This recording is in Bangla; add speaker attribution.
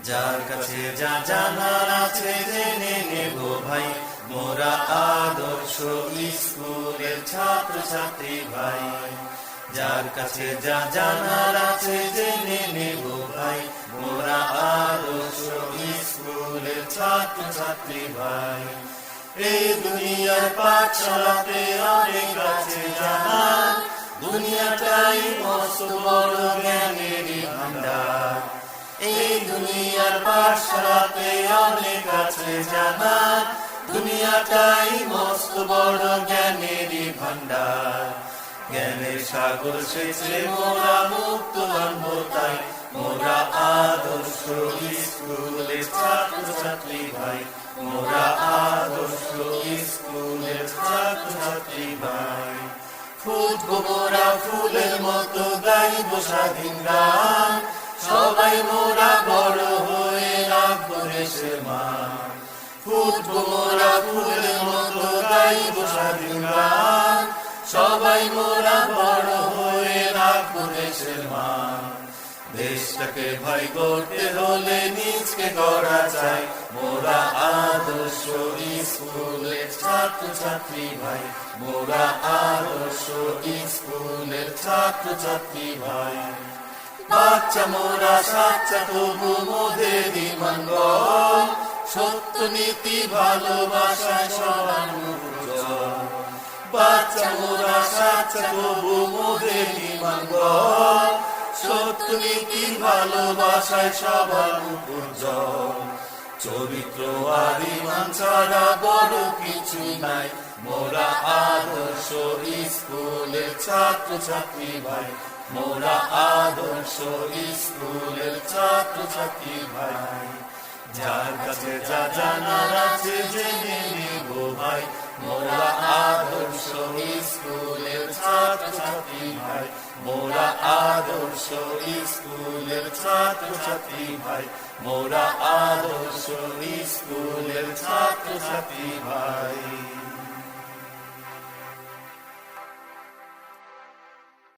Speaker 1: যার কাছে যা জানার আছে জেনে নেব ভাই, মোরা আদর্শ স্কুলের ছাত্র ছাত্রী ভাই। যার কাছে যা জানার আছে জেনে নেব ভাই, মোরা আদর্শ স্কুলের ছাত্র ছাত্রী ভাই। এই দুনিয়ার পাঠশালাতে অনেক আছে জানা, দুনিয়াটাই মস্ত বড় জ্ঞানেরই ভান্ডার। এই দুনিয়ার পাঠশালাতে অনেক আছে জানা, দুনিয়াটাই মস্ত বড় জ্ঞানেরই ভান্ডার। জ্ঞানের সাগর সেচে মোরা মুক্ত আনবো তাই, মোরা আদর্শ স্কুলের ছাত্র ছাত্রী ভাই, মোরা আদর্শ স্কুলের ছাত্র ছাত্রী ভাই। ফুটবো মোরা ফুলের মতো গাইব স্বাধীন গান, সবাই মোরা বড় হয়ে রাখবো দেশের মান। ফুটবো মোরা ফুলের মতো গাইব স্বাধীন গান, সবাই মোরা বড় হয়ে রাখবো দেশের মান। দেশটাকে ভাই গড়তে হলে নিজকে গড়া চাই, মোরা আদর্শ স্কুলের ছাত্র ছাত্রী ভাই, মোরা আদর্শ স্কুলের ছাত্র ছাত্রী ভাই। বাচ্চা মোরা সাচ্চা তবু মোদের মঙ্গল, সত্য নীতি ভালোবাসায় সবার উজ্জ্বল। বাচ্চা মোরা সাচ্চা তবু মোদের মঙ্গল, সত্য নীতি ভালোবাসায় সবার উজ্জ্বল। চরিত্র আর ঈমান ছাড়া বড় কিছু নাই, মোরা আদর্শ স্কুলের ছাত্র ছাত্রী ভাই, মোরা আদর্শ স্কুলের ছাত্র ছাত্রী ভাই। যার কাছে যা জানার আছে জেনে নেব ভাই, মোরা আদর্শ স্কুলের ছাত্র ছাত্রী ভাই, মোরা আদর্শ স্কুলের ছাত্র ছাত্রী ভাই, মোরা আদর্শ স্কুলের ছাত্র ছাত্রী ভাই।